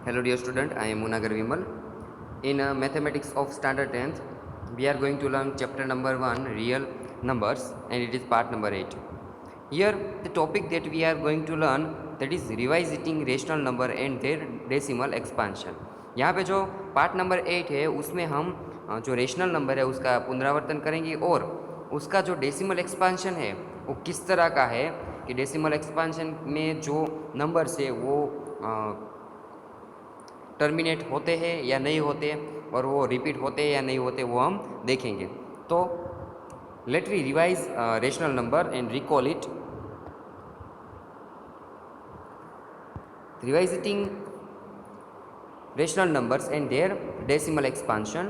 Hello dear student, I am Munagar Vimal. In Mathematics of Standard 10th, we are going to learn chapter number 1, Real Numbers, and it is part number 8. Here, the topic that we are going to learn, that is revisiting rational number and their decimal expansion. यहाँ पे जो part number 8 है उसमें हम जो rational number है उसका पुनरावर्तन करेंगे और उसका जो डेसिमल एक्सपांशन है वो किस तरह का है कि डेसिमल एक्सपांशन में जो नंबर्स है वो टर्मिनेट होते हैं या नहीं होते और वो रिपीट होते हैं या नहीं होते वो हम देखेंगे। तो let we revise rational number and recall it. Revising rational numbers and their decimal expansion.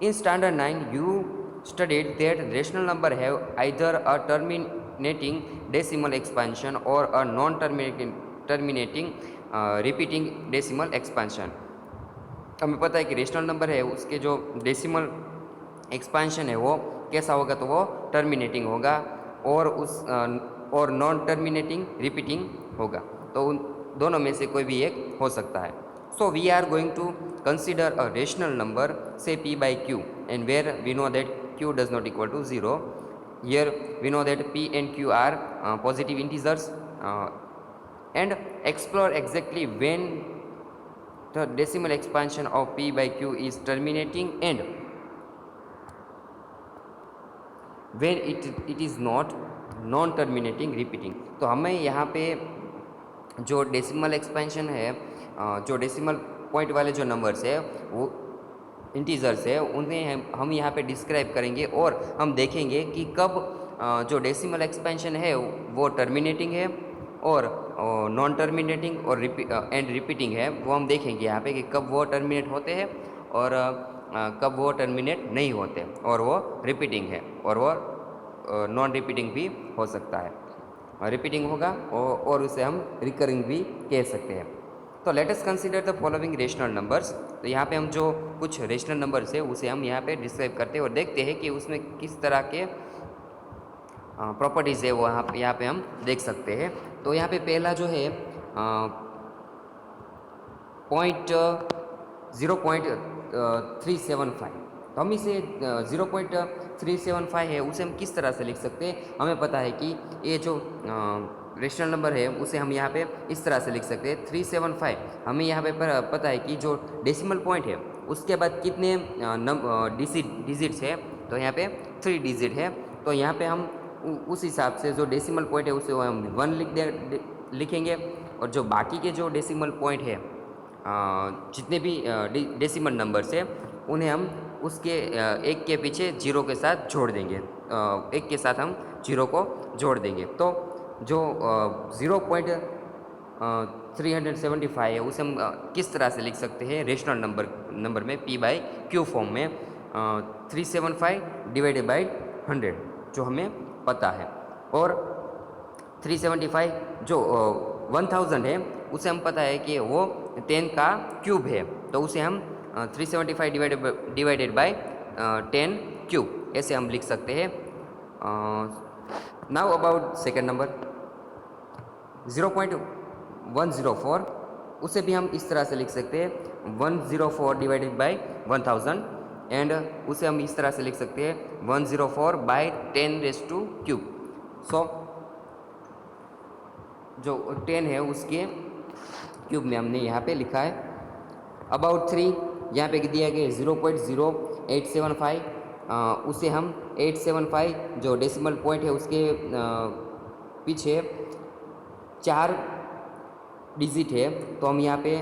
In standard 9 you studied that rational number have either a terminating decimal expansion or a non-terminating repeating decimal expansion. हमें पता है कि rational number है उसके जो decimal expansion है वो कैसा होगा, तो वो टर्मिनेटिंग होगा और और नॉन टर्मिनेटिंग रिपीटिंग होगा। तो उन दोनों में से कोई भी एक हो सकता है। So we are going to consider a rational number, say p by q, and where we know that q does not equal to 0. Here we know that p and q are positive integers, and explore exactly when the decimal expansion of p by q is terminating and when it is not non terminating repeating. तो हमें यहाँ पे जो decimal expansion है, जो decimal point वाले जो numbers है वो इंटीजर्स है, उन्हें हम यहाँ पे डिस्क्राइब करेंगे और हम देखेंगे कि कब जो डेसिमल एक्सपेंशन है वो टर्मिनेटिंग है और नॉन टर्मिनेटिंग और एंड रिपीटिंग है। वो हम देखेंगे यहाँ पे कि कब वो टर्मिनेट होते हैं और कब वो टर्मिनेट नहीं होते और वो रिपीटिंग है और वो नॉन रिपीटिंग भी हो सकता है, रिपीटिंग होगा और उसे हम रिकरिंग भी कह सकते हैं। तो let us consider the following rational numbers. तो यहाँ पे हम जो कुछ रेशनल नंबर्स है उसे हम यहाँ पे डिस्क्राइब करते हैं और देखते हैं कि उसमें किस तरह के प्रॉपर्टीज़ है वो यहाँ पे हम देख सकते हैं। तो यहाँ पे पहला जो है पॉइंट 0.375, तो हम इसे 0.375 है उसे हम किस तरह से लिख सकते हैं। हमें पता है कि ये जो रेशनल नंबर है उसे हम यहाँ पे इस तरह से लिख सकते हैं 375। हमें यहाँ पे पता है कि जो डेसिमल पॉइंट है उसके बाद कितने डिजिट्स है, तो यहाँ पे 3 डिजिट है। तो यहाँ पे हम उस हिसाब से जो डेसिमल पॉइंट है उसे हम 1 लिखेंगे और जो बाकी के जो डेसिमल पॉइंट है जितने भी डेसिमल नंबर्स है उन्हें हम उसके एक के पीछे जीरो के साथ जोड़ देंगे, एक के साथ हम जीरो को जोड़ देंगे। तो जो 0.375 है उसे हम किस तरह से लिख सकते हैं रेशनल नंबर में p बाई क्यू फॉर्म में, 375 डिवाइडेड बाई 100 जो हमें पता है, और 375 जो 1000 है उसे हम पता है कि वो 10 का क्यूब है, तो उसे हम 375 डिवाइडेड बाई 10 क्यूब ऐसे हम लिख सकते हैं। नाउ अबाउट सेकेंड नंबर 0.104, उसे भी हम इस तरह से लिख सकते हैं 104 डिवाइडेड बाई 1000, एंड उसे हम इस तरह से लिख सकते हैं 104 बाई 10⁻³ सो जो 10 है उसके क्यूब में हमने यहाँ पे लिखा है। अबाउट 3 यहाँ पे दिया गया 0.0875, उसे हम 875 जो डेसिमल पॉइंट है उसके पीछे 4 डिजिट है, तो हम यहाँ पे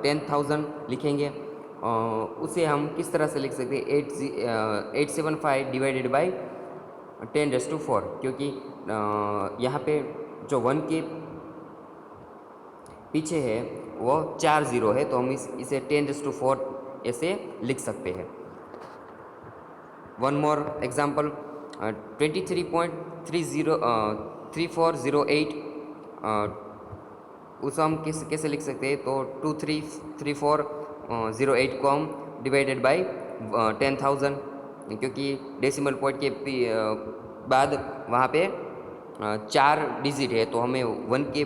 10,000 लिखेंगे। उसे हम किस तरह से लिख सकते हैं 875 डिवाइडेड बाई 10⁻⁴, क्योंकि यहाँ पे जो 1 के पीछे है वो 4 जीरो है, तो हम इसे 10⁻⁴ ऐसे लिख सकते हैं। वन मोर एग्जाम्पल 23.3408, उसे हम कैसे लिख सकते हैं, तो 233408 को हम डिवाइडेड बाई 10,000, क्योंकि डेसिमल पॉइंट के बाद वहाँ पे 4 डिजिट है, तो हमें 1 के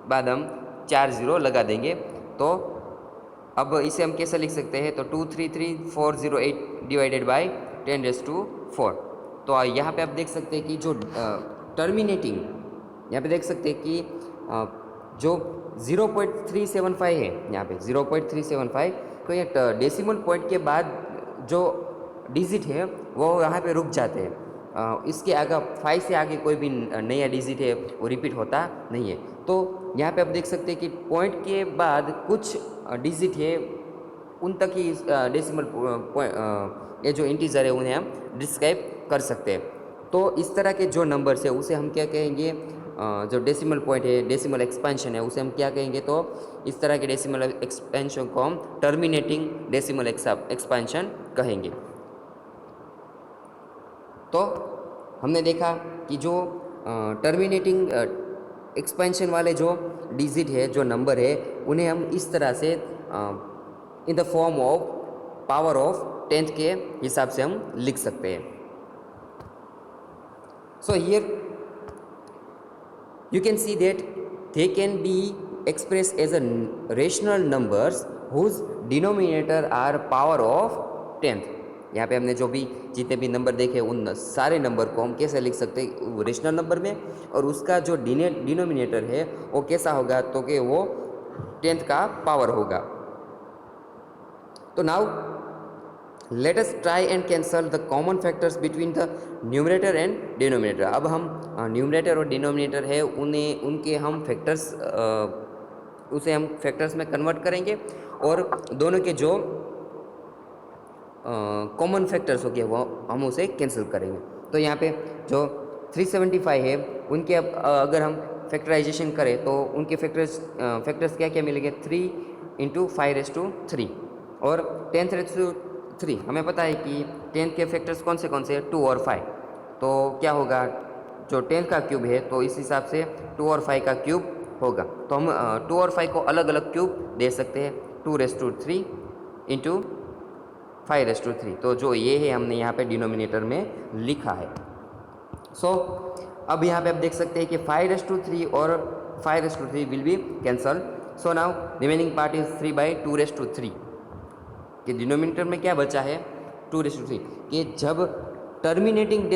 बाद हम 4 जीरो लगा देंगे, तो अब इसे हम कैसे लिख सकते हैं, तो 233408 डिवाइडेड बाई 10⁻⁴। तो यहाँ पे आप देख सकते हैं कि जो टर्मिनेटिंग, यहाँ पे देख सकते हैं कि जो 0.375 है, यहाँ पे 0.375, तो ये डेसिमल पॉइंट के बाद जो डिजिट है वो यहाँ पे रुक जाते हैं। इसके आगे 5 से आगे कोई भी नया डिजिट है वो रिपीट होता नहीं है। तो यहाँ पे आप देख सकते हैं कि पॉइंट के बाद कुछ डिजिट है उन तक ही डेसिमल पॉइंट ये जो इंटीजर है उन्हें हम डिस्क्राइब कर सकते हैं। तो इस तरह के जो नंबर्स है उसे हम क्या कहेंगे, जो डेसिमल पॉइंट है, डेसिमल एक्सपेंशन है, उसे हम क्या कहेंगे, तो इस तरह के डेसिमल एक्सपेंशन को हम टर्मिनेटिंग डेसिमल एक्सपेंशन कहेंगे। तो हमने देखा कि जो टर्मिनेटिंग एक्सपेंशन वाले जो डिजिट है, जो नंबर है, उन्हें हम इस तरह से इन the form of power of 10th के हिसाब से हम लिख सकते हैं। So here you can see that they can be expressed as a rational numbers whose denominator are power of 10th। यहाँ पे हमने जो भी जितने भी नंबर देखे उन सारे नंबर को हम कैसे लिख सकते हैं रेशनल नंबर में, और उसका जो डिनोमिनेटर है वो कैसा होगा, तो कि वो 10th का पावर होगा। तो now let us try and cancel the common factors between the numerator and denominator. अब हम न्यूमरेटर और डिनोमिनेटर है उन्हें उनके हम फैक्टर्स उसे हम फैक्टर्स में कन्वर्ट करेंगे और दोनों के जो कॉमन फैक्टर्स हो गए वो हम उसे कैंसिल करेंगे। तो यहाँ पे जो 375 है उनके अब अगर हम फैक्टराइजेशन करें तो उनके फैक्टर्स क्या क्या मिलेंगे, 3 × 5⁻³ और 10⁻³ हमें पता है कि 10th के फैक्टर्स कौन से 2 और 5। तो क्या होगा, जो 10th का क्यूब है तो इस हिसाब से 2 और 5 का क्यूब होगा। तो हम 2 और 5 को अलग अलग क्यूब दे सकते हैं, 2⁻³ × 5⁻³। तो जो ये है हमने यहाँ पे डिनोमिनेटर में लिखा है। सो अब यहाँ पे आप देख सकते हैं कि 5⁻³ और 5⁻³ will be cancel. So now remaining part is 3/2⁻³ कि डिनोमिनेटर में क्या बचा है, 2⁻³ कि जब टर्मिनेटिंग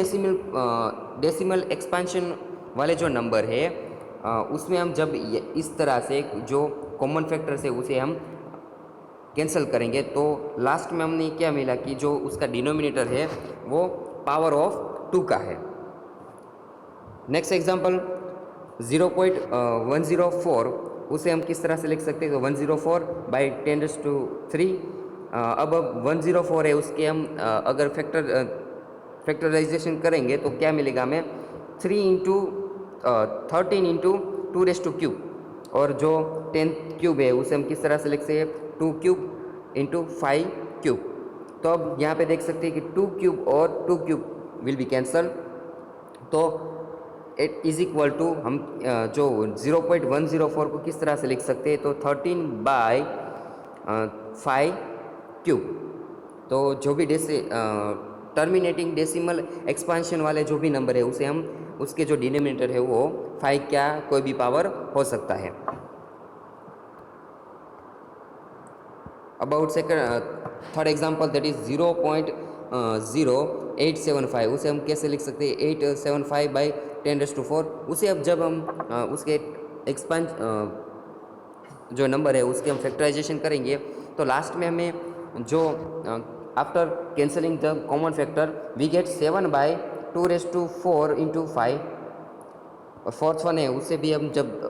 डेसिमल एक्सपेंशन वाले जो नंबर है उसमें हम जब इस तरह से जो कॉमन फैक्टर है उसे हम कैंसिल करेंगे तो लास्ट में हमने क्या मिला कि जो उसका डिनोमिनेटर है वो पावर ऑफ 2 का है। नेक्स्ट एग्जांपल 0.104, उसे हम किस तरह से लिख सकते हैं, तो 104/10⁻³ अब 104 है उसके हम अगर फैक्टराइजेशन करेंगे तो क्या मिलेगा हमें, 13 × 2⁻³ और जो 10th क्यूब है उसे हम किस तरह से लिख सकते हैं, 2³ × 5³ तो अब यहाँ पे देख सकते हैं कि 2³ और 2³ विल बी कैंसल। तो इट इज इक्वल टू हम जो 0.104 को किस तरह से लिख सकते हैं, तो 13/5³। तो जो भी टर्मिनेटिंग डेसिमल एक्सपांशन वाले जो भी नंबर है उसे हम उसके जो डिनोमिनेटर है वो 5 का कोई भी पावर हो सकता है। About third example that is 0.0875, उसे हम कैसे लिख सकते हैं, 875/10⁻⁴। उसे अब जब हम उसके एक्सपांड जो नंबर है उसके हम फैक्टराइजेशन करेंगे तो लास्ट में हमें जो after cancelling the common factor we get 7/2⁴ × 5। और फोर्थ वन है उसे भी हम जब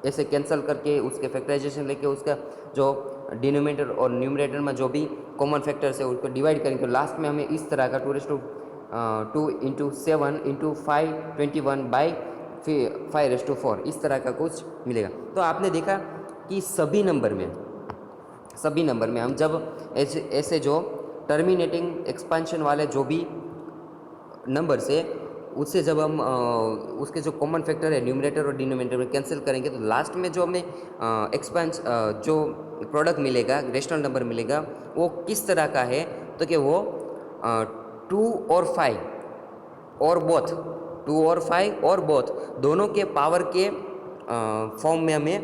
ऐसे कैंसिल करके उसके फैक्टराइजेशन लेके उसका जो डिनोमिनेटर और न्यूमरेटर में जो भी कॉमन फैक्टर्स है उसको डिवाइड करेंगे तो लास्ट में हमें इस तरह का 2 × 7 × 5 21/5⁻⁴ इस तरह का कुछ मिलेगा। तो आपने देखा कि सभी नंबर में हम जब ऐसे जो टर्मिनेटिंग एक्सपेंशन वाले जो भी नंबर से उससे जब हम उसके जो कॉमन फैक्टर है न्यूमरेटर और डिनोमिनेटर में कैंसिल करेंगे तो लास्ट में जो हमें जो प्रोडक्ट मिलेगा, रेशनल नंबर मिलेगा, वो किस तरह का है, तो कि वो 2 और 5 और बोथ 2 और 5 और बोथ दोनों के पावर के फॉर्म में हमें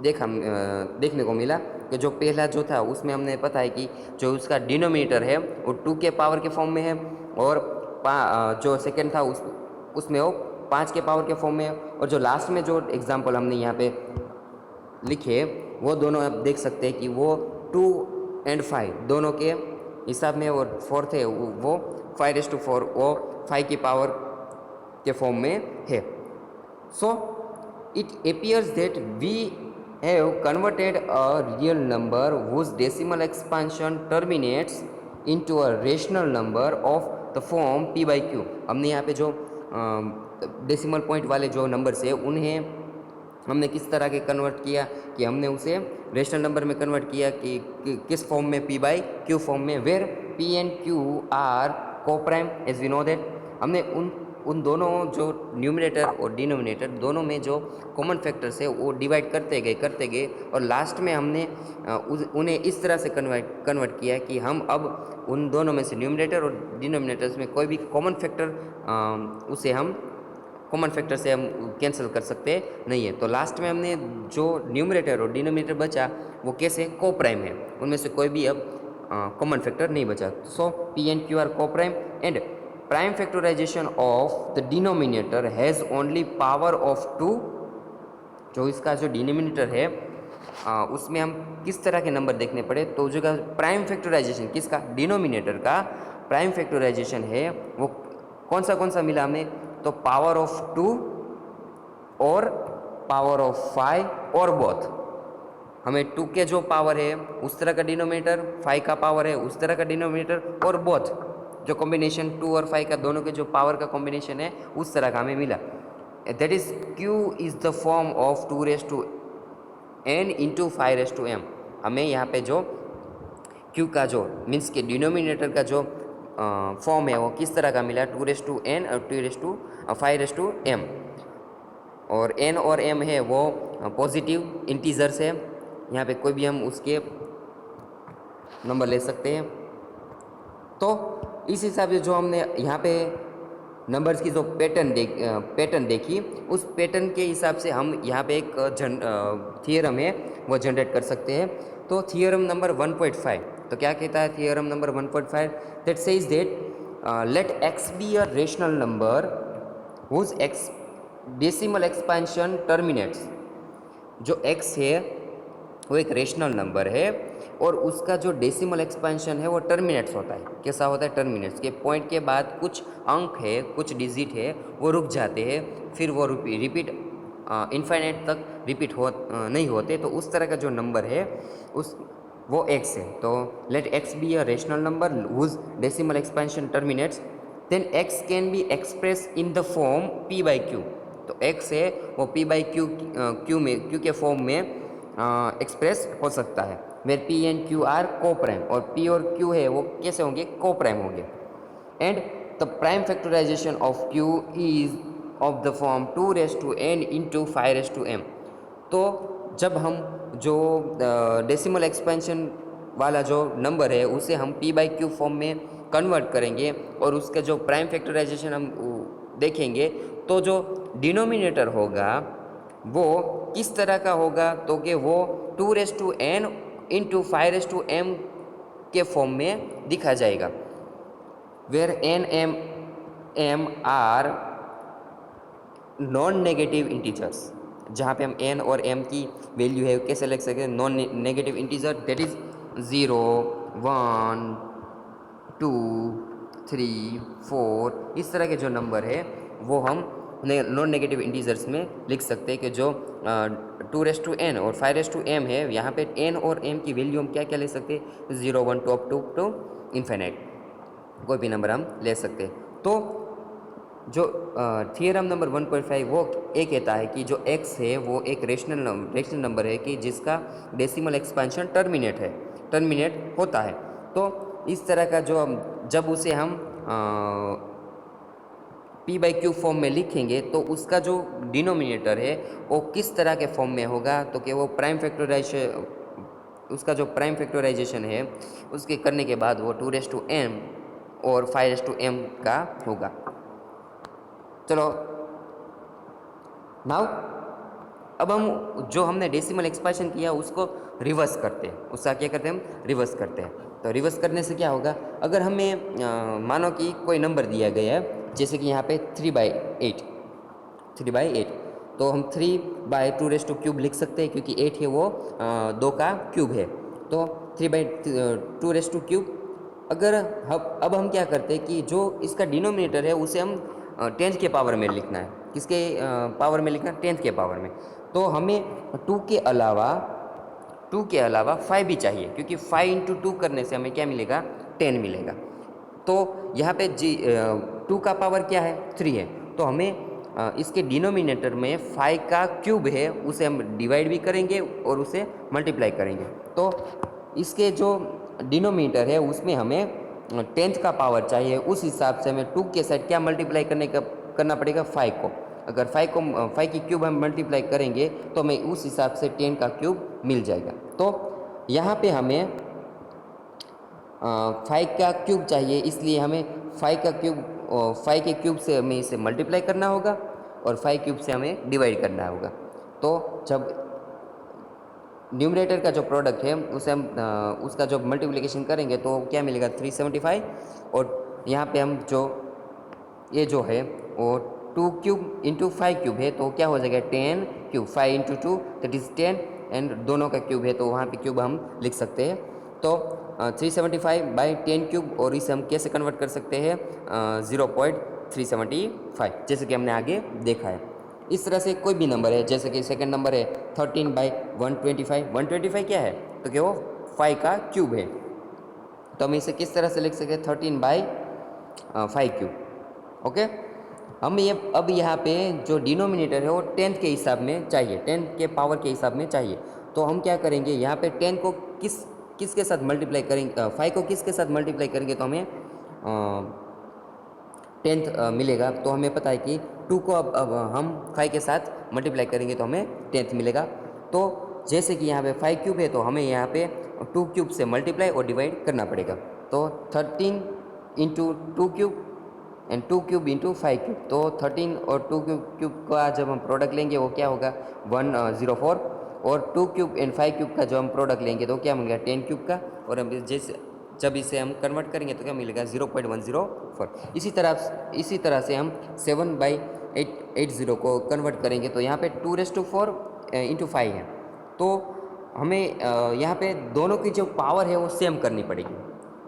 देखने को मिला कि जो पहला जो था उसमें हमने पता है कि जो उसका डिनोमिनेटर है वो 2 के पावर के फॉर्म में है, और जो सेकंड था उसमें वो 5 के पावर के फॉर्म में है, और जो लास्ट में जो एग्जांपल हमने यहाँ पे लिखे वो दोनों आप देख सकते हैं कि वो 2 और 5 दोनों के हिसाब में, और फोर्थ है वो 5⁴ वो 5 की पावर के फॉर्म में है। So it appears that we have converted a real number whose decimal expansion terminates into a rational number of the form p by q। हमने यहाँ पे जो डेसिमल पॉइंट वाले जो नंबर्स है उन्हें हमने किस तरह के कन्वर्ट किया कि हमने उसे रेशनल नंबर में कन्वर्ट किया कि किस फॉर्म में p बाई q फॉर्म में, where p and q are coprime as we know that. हमने उन दोनों जो न्यूमरेटर और डिनोमिनेटर दोनों में जो कॉमन फैक्टर्स है वो डिवाइड करते गए और लास्ट में हमने उन्हें इस तरह से कन्वर्ट किया कि हम अब उन दोनों में से न्यूमरेटर और डिनोमिनेटर्स में कोई भी कॉमन फैक्टर उसे हम कॉमन फैक्टर से हम कैंसिल कर सकते नहीं है। तो लास्ट में हमने जो न्यूमरेटर और डिनोमिनेटर बचा वो कैसे कोप्राइम है, उनमें से कोई भी अब कॉमन फैक्टर नहीं बचा। So P and Q are coprime and prime factorisation of the denominator has only power of 2। जो इसका जो डिनोमिनेटर है उसमें हम किस तरह के नंबर देखने पड़े, तो जो का प्राइम फैक्टराइजेशन किसका, डिनोमिनेटर का प्राइम फैक्टराइजेशन है वो कौन सा मिला हमें, तो पावर ऑफ 2 और पावर ऑफ 5 और बोथ। हमें 2 के जो पावर है उस तरह का डिनोमिनेटर, 5 का पावर है उस तरह का डिनोमिनेटर, और बोथ जो कॉम्बिनेशन 2 और 5 का दोनों के जो पावर का कॉम्बिनेशन है उस तरह का हमें मिला। That is q is the form of 2n into 5m। हमें यहाँ पे जो q का जो मीन्स के डिनोमिनेटर का जो फॉर्म है वो किस तरह का मिला, 2n और 5m, और n और m है वो पॉजिटिव इंटीजर्स है। यहाँ पे कोई भी हम उसके नंबर ले सकते हैं। तो इस हिसाब से जो हमने यहाँ पे नंबर्स की जो पैटर्न देखी उस पैटर्न के हिसाब से हम यहाँ पे एक थियरम है वो जनरेट कर सकते हैं। तो थियरम नंबर 1.5 तो क्या कहता है theorem number 1.5, that says that let x be a rational number whose decimal expansion terminates. जो x है वो एक रेशनल नंबर है और उसका जो डेसिमल एक्सपेंशन है वो टर्मिनेट्स होता है। कैसा होता है, टर्मिनेट्स के पॉइंट के बाद कुछ अंक है, कुछ डिजिट है वो रुक जाते हैं, फिर वो रिपीट इनफाइनाइट तक रिपीट नहीं होते। तो उस तरह का जो नंबर है उस वो x है। तो let x be a rational number whose decimal expansion terminates, then x can be express in the form p by q। तो x है वो p बाई q के फॉर्म में एक्सप्रेस हो सकता है, where p and q are coprime, और p और q है वो कैसे होंगे, कोप्राइम होंगे। And the prime factorisation of q is of the form 2n into 5m। तो जब हम जो डेसिमल एक्सपेंशन वाला जो नंबर है उसे हम p बाई क्यू फॉर्म में कन्वर्ट करेंगे और उसका जो प्राइम फैक्टराइजेशन हम देखेंगे तो जो डिनोमिनेटर होगा वो किस तरह का होगा, तो कि वो 2n इंटू 5m के फॉर्म में दिखा जाएगा, where m are non negative integers. जहाँ पे हम n और m की वैल्यू है कैसे लिख सकते हैं, non negative integer, that is 0 1 2 3 4 इस तरह के जो नंबर है वो हम नॉन नेगेटिव इंटीजर्स में लिख सकते हैं कि जो 2n और 5m है यहाँ पे n और m की वैल्यू हम क्या क्या ले सकते हैं, 0 1 2 अप टू इन्फिनिट कोई भी नंबर हम ले सकते हैं। तो जो थियरम नंबर 1.5 वो ये कहता है कि जो x है वो एक रेशनल नंबर है कि जिसका डेसिमल एक्सपेंशन टर्मिनेट होता है। तो इस तरह का जो जब उसे हम p बाई क्यू फॉर्म में लिखेंगे तो उसका जो डिनोमिनेटर है वो किस तरह के फॉर्म में होगा, तो कि वो उसका जो प्राइम फैक्टराइजेशन है उसके करने के बाद वो 2m और 5m का होगा। चलो नाउ अब हम जो हमने डेसिमल एक्सपांशन किया उसको रिवर्स करते हैं, उसका क्या करते हैं हम रिवर्स करते हैं। तो रिवर्स करने से क्या होगा, अगर हमें मानो कि कोई नंबर दिया गया है, जैसे कि यहाँ पे 3/8, 3/8, तो हम 3/2 लिख सकते हैं, क्योंकि 8 है वो 2 का क्यूब है। तो 3/2 अगर अब हम क्या करते हैं कि जो इसका डिनोमिनेटर है उसे हम 10th के पावर में लिखना है। किसके पावर में लिखना है? 10th के पावर में। तो हमें 2 के अलावा 5 भी चाहिए, क्योंकि 5 इंटू 2 करने से हमें क्या मिलेगा? 10 मिलेगा। तो यहाँ पे 2 का पावर क्या है? 3 है। तो हमें इसके डिनोमिनेटर में 5 का क्यूब है उसे हम डिवाइड भी करेंगे और उसे मल्टीप्लाई करेंगे। तो इसके जो डिनोमिनेटर है उसमें हमें 10th का पावर चाहिए, उस हिसाब से हमें 2 के साथ क्या मल्टीप्लाई करना पड़ेगा? 5 को। अगर 5 की क्यूब हम मल्टीप्लाई करेंगे तो हमें उस हिसाब से 10 का क्यूब मिल जाएगा। तो यहाँ पे हमें 5 का क्यूब चाहिए, इसलिए हमें 5 के क्यूब से हमें इसे मल्टीप्लाई करना होगा और 5 क्यूब से हमें डिवाइड करना होगा। तो जब न्यूमरेटर का जो प्रोडक्ट है उसे हम उसका जब मल्टीप्लिकेशन करेंगे तो क्या मिलेगा? 375। और यहाँ पे हम जो ये जो है वो 2 क्यूब इंटू 5 क्यूब है, तो क्या हो जाएगा? 10 cube, 5 into 2 that is 10, and दोनों का क्यूब है तो वहाँ पे क्यूब हम लिख सकते हैं। तो 375/10 क्यूब, और इसे हम कैसे कन्वर्ट कर सकते हैं? 0.375, जैसे कि हमने आगे देखा है। इस तरह से कोई भी नंबर है, जैसे कि सेकंड नंबर है 13/125। 125 क्या है? तो क्या वो 5 का क्यूब है। तो हम इसे किस तरह से लिख सकते हैं? 13/5 क्यूब। ओके, हम ये अब यहाँ पे जो डिनोमिनेटर है वो 10th के हिसाब में चाहिए, 10th के पावर के हिसाब में चाहिए। तो हम क्या करेंगे, यहाँ पे 10 को किसके साथ मल्टीप्लाई करेंगे? 5 को किसके साथ मल्टीप्लाई करेंगे तो हमें 10th मिलेगा। तो हमें पता है कि 2 को अब हम 5 के साथ मल्टीप्लाई करेंगे तो हमें 10th मिलेगा। तो जैसे कि यहाँ पे 5 क्यूब है तो हमें यहाँ पे 2 क्यूब से मल्टीप्लाई और डिवाइड करना पड़ेगा। तो 13 into 2 cube and 2 cube into 5 cube. तो 13 और 2 क्यूब का जब हम प्रोडक्ट लेंगे वो क्या होगा? 104। और 2 क्यूब एंड 5 क्यूब का जब हम प्रोडक्ट लेंगे तो क्या मिलेगा? 10 क्यूब का। और हम जैसे जब इसे हम कन्वर्ट करेंगे तो क्या मिलेगा? 0.104। इसी तरह से हम 7/880 को कन्वर्ट करेंगे तो यहाँ पे 2⁴ इंटू 5 है। तो हमें यहाँ पे दोनों की जो पावर है वो सेम करनी पड़ेगी।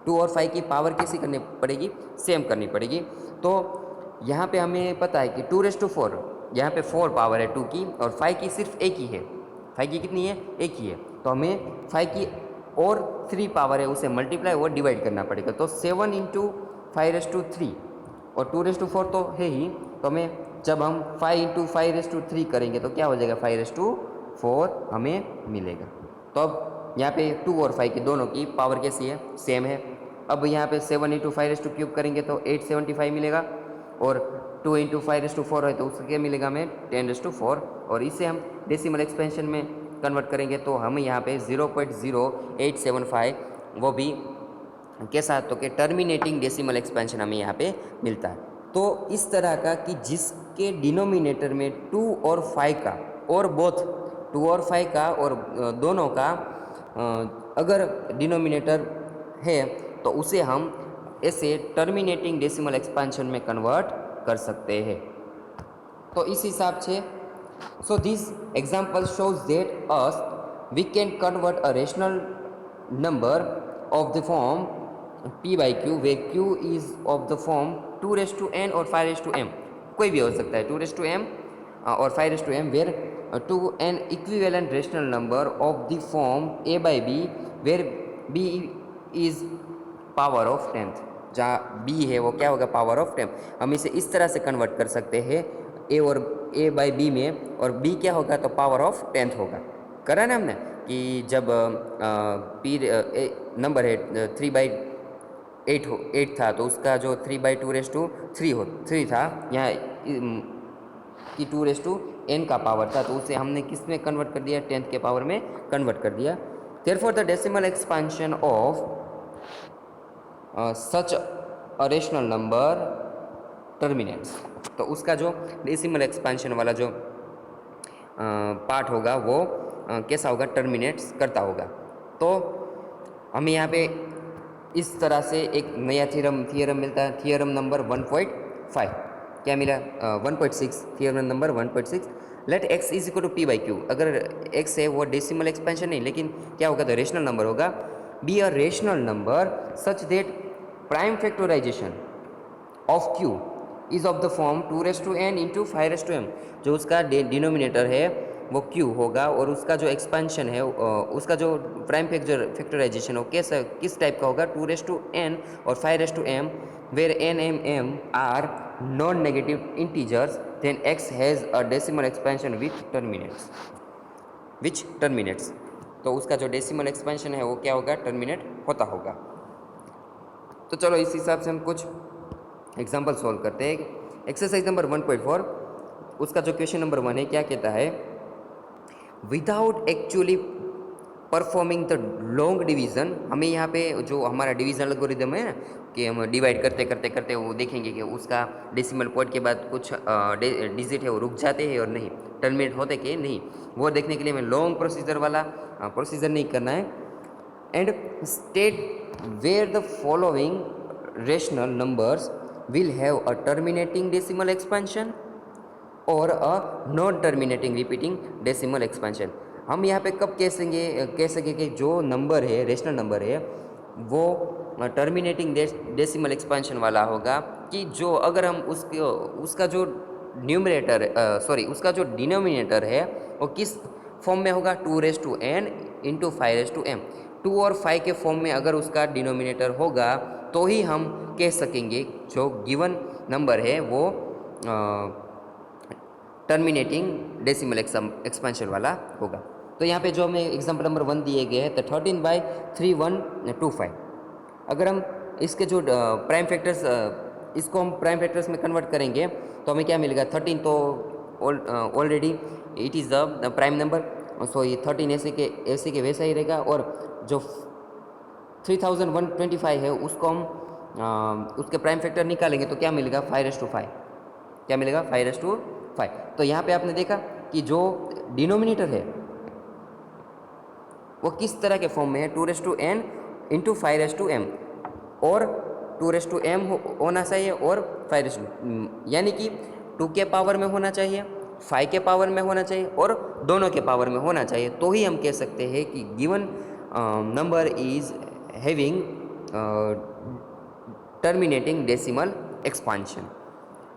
2 और 5 की पावर कैसी करनी पड़ेगी? सेम करनी पड़ेगी। तो यहाँ पे हमें पता है कि 2⁴, यहाँ पे 4 पावर है 2 की, और 5 की सिर्फ एक ही है। 5 की कितनी है? एक ही है। तो हमें 5 की और 3 पावर है उसे मल्टीप्लाई और डिवाइड करना पड़ेगा। तो 7 इंटू 5⁻3 और 2⁴ तो है ही। तो हमें जब हम 5 इंटू 5⁻3 करेंगे तो क्या हो जाएगा? 5⁻4 हमें मिलेगा। तो अब यहाँ पे 2 और 5 की दोनों की पावर कैसी है? सेम है। अब यहाँ पे 7 इंटू 5⁻³ करेंगे तो 875 मिलेगा, और 2 इंटू 5⁻4 है तो उसका क्या मिलेगा हमें? 10⁻4। और इसे हम डेसिमल एक्सपेंशन में कन्वर्ट करेंगे तो हमें यहाँ पे 0.0875 वो भी कैसा? तो कि टर्मिनेटिंग डेसिमल एक्सपेंशन हमें यहाँ पे मिलता है। तो इस तरह का कि जिसके डिनोमिनेटर में 2 और 5 का, और बोथ 2 और 5 का और दोनों का अगर डिनोमिनेटर है तो उसे हम ऐसे टर्मिनेटिंग डेसिमल एक्सपेंशन में कन्वर्ट कर सकते हैं। तो इस हिसाब से so this example shows that us we can convert a rational number of the form p by q where q is of the form 2⁻n और 5⁻m, कोई भी हो सकता है 2⁻m और 5⁻m, where to an equivalent rational number of the form a by b where b is power of 10th। जहाँ b है वो क्या होगा? Power of 10। हम इसे इस तरह से कन्वर्ट कर सकते हैं a बाई बी में, और b क्या होगा? तो पावर ऑफ 10th होगा। करा ना हमने कि जब p नंबर है 3/8 था तो उसका जो 3/2⁻3 था, यहाँ कि 2⁻n का पावर था तो उसे हमने किस में कन्वर्ट कर दिया? 10th के पावर में कन्वर्ट कर दिया। Therefore the decimal expansion of such a rational number terminates. तो उसका जो डेसिमल एक्सपेंशन वाला जो पार्ट होगा वो कैसा होगा, टर्मिनेट्स करता होगा। तो हमें यहाँ पे इस तरह से एक नया थियरम मिलता है, थियरम नंबर 1.5। क्या मिला? 1.6, theorem number 1.6। Let x is equal to P by Q. अगर x है वो डेसिमल एक्सपेंशन नहीं, लेकिन क्या होगा, तो रेशनल नंबर होगा। Be a rational number such that prime factorisation of q is of the form 2n into 5m। जो उसका डिनोमिनेटर है वो q होगा, और उसका जो एक्सपेंशन है उसका जो प्राइम फैक्टराइजेशन हो किस टाइप का होगा, 2n और 5m, where n m are non negative integers, then x has a decimal expansion which terminates. तो उसका जो डेसिमल एक्सपेंशन है वो क्या होगा, टर्मिनेट होता होगा। तो चलो इस हिसाब से हम कुछ एग्जाम्पल सॉल्व करते हैं। एक्सरसाइज नंबर 1.4, उसका जो क्वेश्चन नंबर 1 है, क्या कहता है, without actually performing the long division. हमें यहाँ पे जो हमारा डिवीजन एल्गोरिदम है ना, कि हम डिवाइड करते करते करते वो देखेंगे कि उसका डेसिमल पॉइंट के बाद कुछ डिजिट है वो रुक जाते हैं और नहीं, टर्मिनेट होते कि नहीं, वो देखने के लिए हमें लॉन्ग प्रोसीजर वाला प्रोसीजर नहीं करना है। And state where the following rational numbers will have a terminating decimal expansion और a non terminating repeating decimal expansion। हम यहाँ पे कब कह सकेंगे कि जो नंबर है, रेशनल नंबर है, वो टर्मिनेटिंग डेसिमल एक्सपेंशन वाला होगा, कि जो अगर हम उसका जो उसका जो डिनोमिनेटर है वो किस फॉर्म में होगा, 2n इंटू 5m। 2 और 5 के फॉर्म में अगर उसका डिनोमिनेटर होगा तो ही हम कह सकेंगे जो गिवन नंबर है वो टर्मिनेटिंग डेसिमल एक्सपेंशन वाला होगा। तो यहाँ पे जो हमें एग्जांपल नंबर 1 दिए गए हैं, तो 13/3125। अगर हम इसके जो प्राइम फैक्टर्स, इसको हम प्राइम फैक्टर्स में कन्वर्ट करेंगे तो हमें क्या मिलेगा, 13 तो already it is the prime number, so ये 13 ऐसे के वैसा ही रहेगा। और जो 3125 है उसको हम उसके प्राइम फैक्टर निकालेंगे तो क्या मिलेगा, 5/5। क्या मिलेगा, 5/5। तो यहाँ पे आपने देखा कि जो डिनोमिनेटर है वो किस तरह के फॉर्म में है, 2n इंटू 5m, और 2m होना चाहिए, और 5 यानी कि 2 के पावर में होना चाहिए, 5 के पावर में होना चाहिए, और दोनों के पावर में होना चाहिए, तो ही हम कह सकते हैं कि given number is having terminating decimal expansion.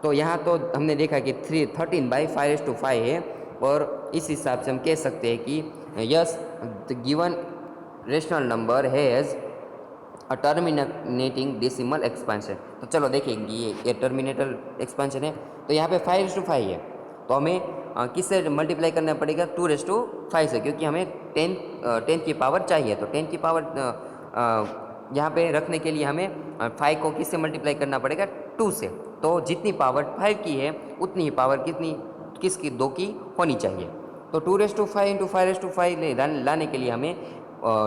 तो यहाँ तो हमने देखा कि 13/5/5 है, और इस हिसाब से हम कह सकते हैं कि yes the given rational number has a terminating decimal expansion. तो चलो देखेंगे ये टर्मिनेटर एक्सपेंशन है, तो यहाँ पे 5/5 है, तो हमें किससे मल्टीप्लाई करना पड़ेगा, 2/5 से, क्योंकि हमें 10 की पावर चाहिए। तो 10 की पावर यहाँ पे रखने के लिए हमें 5 को किससे मल्टीप्लाई करना पड़ेगा, 2 से। तो जितनी पावर 5 की है उतनी ही पावर किसकी, 2 की होनी चाहिए। तो 2/5 इंटू 5/5 लाने के लिए हमें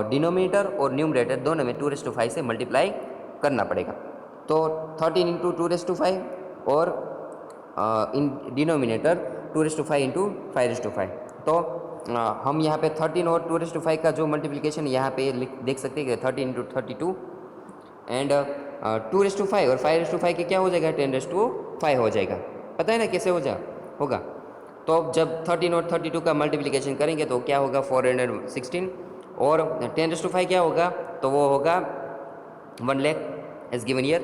डिनोमिनेटर और न्यूमरेटर दोनों में 2/5 से मल्टीप्लाई करना पड़ेगा। तो 13 इंटू 2/5 और इन डिनोमिनेटर 2/5 इंटू 5/5। तो हम यहाँ पे 13 और 2/5 का जो मल्टीप्लिकेशन यहाँ पे देख सकते हैं कि 13 इंटू 32 एंड 2/5 और 5/5 के क्या हो जाएगा, 10/5 हो जाएगा। पता है ना कैसे होगा। तो जब 13 और 32 का मल्टीप्लिकेशन करेंगे तो क्या होगा, 416, और 10/5 क्या होगा, तो वो होगा 1 लाख एज गिवन ईयर।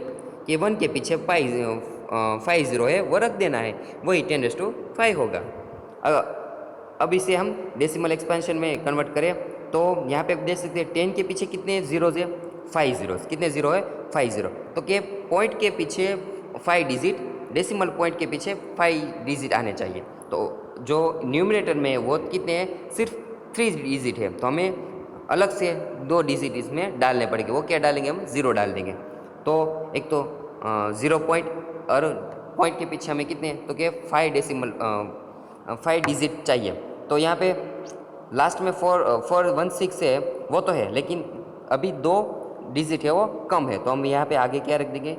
कि 1 के पीछे 5 0 है वो रख देना है, वही 10/5 होगा। अब इसे हम डेसिमल एक्सपेंशन में कन्वर्ट करें तो यहाँ पे देख सकते हैं 10 के पीछे कितने जीरोज है, 5 जीरोज। कितने जीरो है, 5 जीरो। तो के पॉइंट के पीछे 5 डिजिट, डेसिमल पॉइंट के पीछे 5 डिजिट आने चाहिए। तो जो न्यूमरेटर में है वो कितने हैं, सिर्फ 3 डिजिट है, तो हमें अलग से 2 डिजिट इसमें डालने पड़ेंगे। वो क्या डालेंगे, हम 0 डाल देंगे। तो एक तो 0 पॉइंट, और पॉइंट के पीछे हमें कितने, तो क्या 5 डिजिट चाहिए। तो यहाँ पे लास्ट में 416 है वो तो है, लेकिन अभी 2 डिजिट है वो कम है, तो हम यहाँ पे आगे क्या रख देंगे,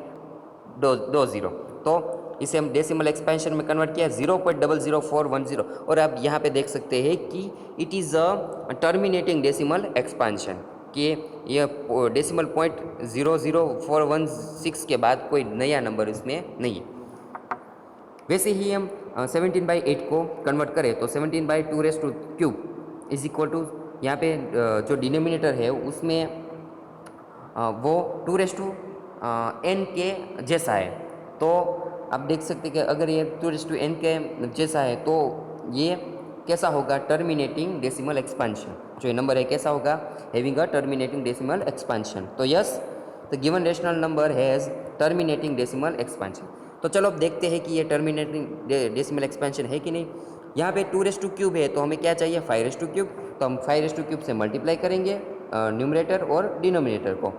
2 0। तो इसे हम डेसिमल एक्सपेंशन में कन्वर्ट किया 0.00410, और आप यहाँ पे देख सकते हैं कि it is a terminating decimal expansion, कि यह डेसिमल पॉइंट 00416 के बाद कोई नया नंबर इसमें नहीं है। वैसे ही हम 17/8 को कन्वर्ट करें तो 17/2³ इज इक्वल टू, यहाँ पे जो डिनोमिनेटर है उसमें वो 2n के जैसा है। तो आप देख सकते हैं कि अगर ये 2n के जैसा है तो ये कैसा होगा, टर्मिनेटिंग डेसिमल एक्सपेंशन। जो ये नंबर है कैसा होगा, having a terminating decimal expansion. तो yes, the given rational number has terminating decimal expansion. तो चलो अब देखते हैं कि ये टर्मिनेटिंग डेसिमल एक्सपेंशन है कि नहीं। यहाँ पे 2³ है तो हमें क्या चाहिए, 5³ तो हम 5³ से मल्टीप्लाई करेंगे न्यूमरेटर और डिनोमिनेटर को।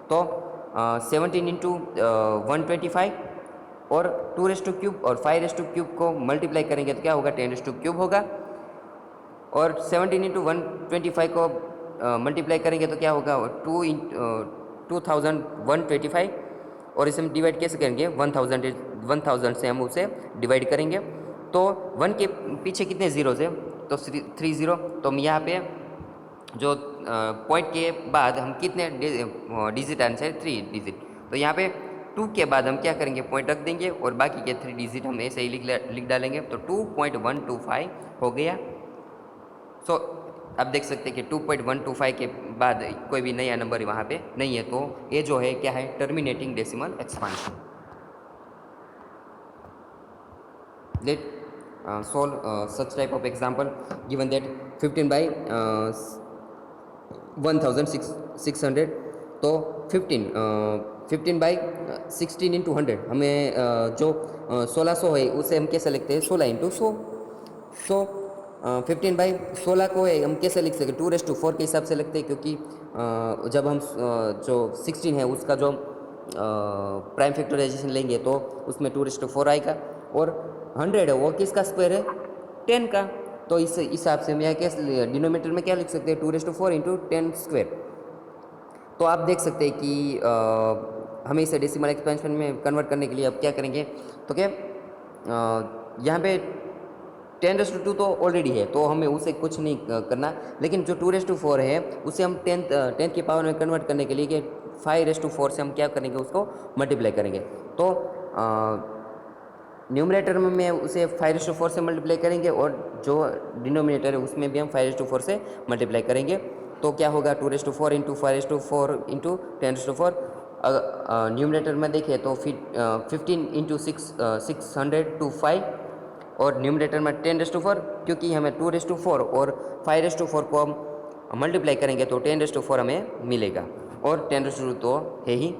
तो 17 इंटू 125 और 2³ और 5³ को मल्टीप्लाई करेंगे तो क्या होगा, 10³ होगा। और 17 इंटू 125 को मल्टीप्लाई करेंगे तो क्या होगा, 2125, और इसे हम डिवाइड कैसे करेंगे, 1000 से हम उसे डिवाइड करेंगे। तो 1 के पीछे कितने जीरोज़ है, तो 30। तो हम यहाँ पे जो पॉइंट के बाद हम कितने डिजिट आने चाहिए, 3 डिजिट। तो यहाँ पे 2 के बाद हम क्या करेंगे, पॉइंट रख देंगे और बाकी के 3 डिजिट हम ऐसे ही लिख डालेंगे। तो 2.125 हो गया। सो आप देख सकते हैं कि 2.125 के बाद कोई भी नया नंबर वहाँ पे नहीं है, तो ये जो है क्या है, terminating decimal expansion. Let solve such type of example, given that 15/1600। तो 15/16 इंटू 100, हमें जो 1600 है उसे हम कैसे लिखते हैं, 16 इंटू 100। सो 15/16 को है हम कैसे लिख सकते हैं, 2⁴ के हिसाब से लिखते हैं, क्योंकि जब हम जो 16 है उसका जो प्राइम फैक्टराइजेशन लेंगे तो उसमें 2⁴ आएगा, और 100 है वो किसका स्क्वायर है, 10 का। तो इस हिसाब से हम यहाँ कैसे डिनोमिनेटर में क्या लिख सकते हैं, 2⁴ इंटू 10²। तो आप देख सकते हैं कि हमें इसे डेसिमल एक्सपेंशन में कन्वर्ट करने के लिए अब क्या करेंगे, तो क्या यहाँ पे 10⁻² तो ऑलरेडी है तो हमें उसे कुछ नहीं करना, लेकिन जो 2⁴ है उसे हम 10th की पावर में कन्वर्ट करने के लिए कि 5⁴ से हम क्या करेंगे, उसको मल्टीप्लाई करेंगे। तो न्यूमरेटर में उसे 5⁴ से मल्टीप्लाई करेंगे और जो डिनोमिनेटर है उसमें भी हम 5⁴ से मल्टीप्लाई करेंगे। तो क्या होगा, 2⁴ इंटू 5⁴ इंटू 10⁴। न्यूमरेटर में देखें तो फिर 15 इंटू 605, और न्यूमरेटर में 10⁴, क्योंकि हमें 2⁴ और 5⁴ को हम मल्टीप्लाई करेंगे तो 10⁴ हमें मिलेगा, और 10⁻² तो है ही।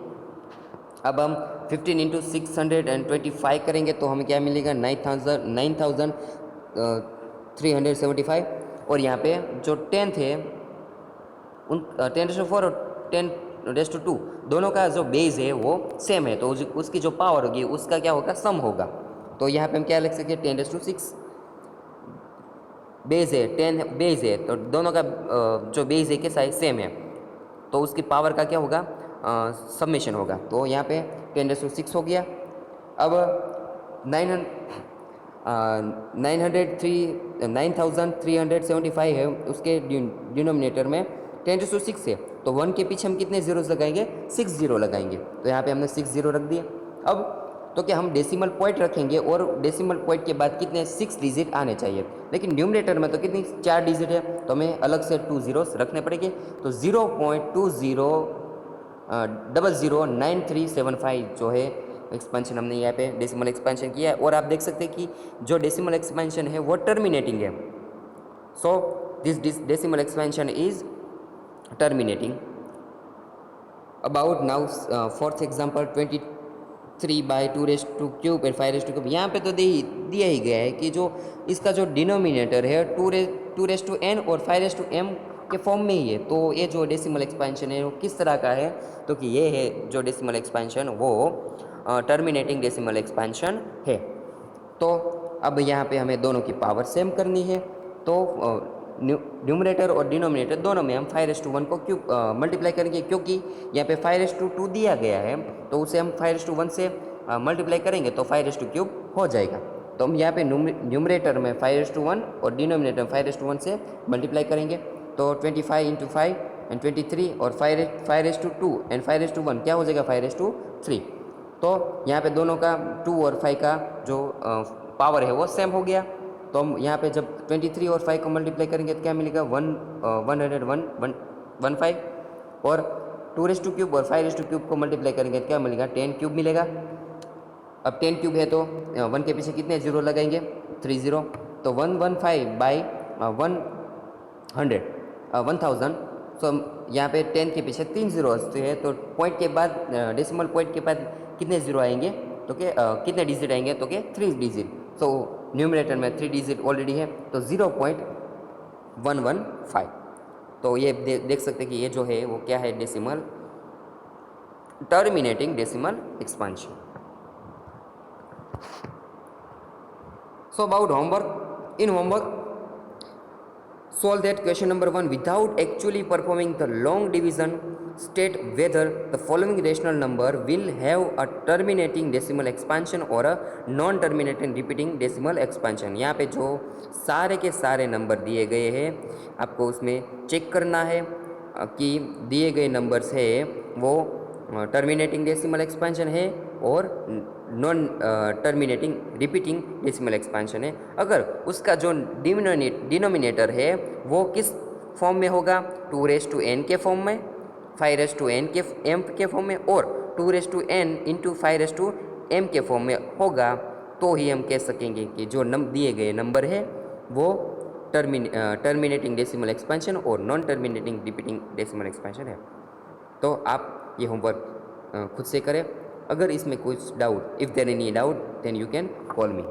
अब हम 15 इंटू 625 करेंगे तो हमें क्या मिलेगा, 9375। और यहाँ पे जो 10th है उन 10⁴ और 10⁻² दोनों का जो बेस है वो सेम है, तो उसकी जो पावर होगी उसका क्या होगा, सम होगा। तो यहाँ पे हम क्या लिख सकते हैं, 10⁶ बेस है, 10 बेस है, तो दोनों का जो बेस है कैसा है, सेम है, तो उसकी पावर का क्या होगा, सबमिशन होगा। तो यहाँ पे 10⁶ हो गया। अब 9375 है, उसके डिनोमिनेटर में 10⁶ है, तो 1 के पीछे हम कितने जीरोस लगाएंगे, 6 जीरो लगाएंगे। तो यहाँ पे हमने 6 जीरो रख दिए। अब तो क्या हम डेसिमल पॉइंट रखेंगे और डेसिमल पॉइंट के बाद कितने 6 डिजिट आने चाहिए, लेकिन न्यूमरेटर में तो कितनी 4 डिजिट है, तो हमें अलग से 2 जीरोस रखने पड़ेंगे। तो 0.20009375 जो है एक्सपेंशन हमने यहाँ पे डेसिमल एक्सपेंशन किया है। और आप देख सकते हैं कि जो डेसिमल एक्सपेंशन है वो टर्मिनेटिंग है। So this decimal expansion is terminating. About now fourth example 23/2⁵ and 5⁵। यहाँ पे तो दिया ही गया है कि जो इसका जो डिनोमिनेटर है 2⁻n और 5⁻m के फॉर्म में ही है। तो ये जो डेसिमल एक्सपेंशन है वो किस तरह का है, तो कि ये है जो डेसिमल एक्सपेंशन वो टर्मिनेटिंग डेसिमल एक्सपेंशन है। तो अब यहाँ पे हमें दोनों की पावर सेम करनी है, तो न्यूमरेटर और डिनोमिनेटर दोनों में हम 5⁻1 को क्यों मल्टीप्लाई करेंगे, क्योंकि यहाँ पे 5⁻2 दिया गया है, तो उसे हम 5⁻1 से मल्टीप्लाई करेंगे तो 5³ हो जाएगा। तो हम यहाँ पे न्यूमरेटर में 5/1 और डिनोमिनेटर में 5/1 से मल्टीप्लाई करेंगे, तो 25 इंटू 5 एंड 23 और 5/2 एंड 5/1 क्या हो जाएगा 5/3। तो यहाँ पे दोनों का 2 और 5 का जो पावर है वो सेम हो गया। तो हम यहाँ पे जब 23 और 5 को मल्टीप्लाई करेंगे तो क्या मिलेगा 115 और 2³ और 5³ को मल्टीप्लाई करेंगे तो क्या मिलेगा 10³ मिलेगा। अब 10³ है तो 1 के पीछे कितने जीरो लगाएंगे 3 जीरो, तो 115 बाई 1000। सो यहाँ पे 10 के पीछे 3 जीरो आते हैं, तो पॉइंट के बाद डेसिमल पॉइंट के बाद कितने जीरो आएंगे तो के कितने डिजिट आएंगे तो के 3 डिजिट। सो न्यूमरेटर में 3 डिजिट ऑलरेडी है तो 0.115। तो ये देख सकते हैं कि ये जो है वो क्या है decimal terminating decimal expansion. So about homework, in homework solve that question number 1 without actually performing the long division. State whether the following rational number will have a terminating decimal expansion or a non terminating repeating decimal expansion। यहाँ पे जो सारे के सारे number दिए गए हैं आपको उसमें चेक करना है कि दिए गए नंबर्स है वो टर्मिनेटिंग डेसिमल एक्सपेंशन है और non terminating repeating decimal expansion है। अगर उसका जो डिनोमिनेटर है वो किस फॉर्म में होगा 2n के फॉर्म में, 5n के फॉर्म में और 2n इंटू 5m के फॉर्म में होगा, तो ही हम कह सकेंगे कि जो दिए गए नंबर है वो टर्मिनेटिंग डेसिमल एक्सपेंशन और non terminating repeating decimal expansion है। तो आप ये होमवर्क खुद से करें। अगर इसमें कुछ doubt, if there any doubt then you can call me.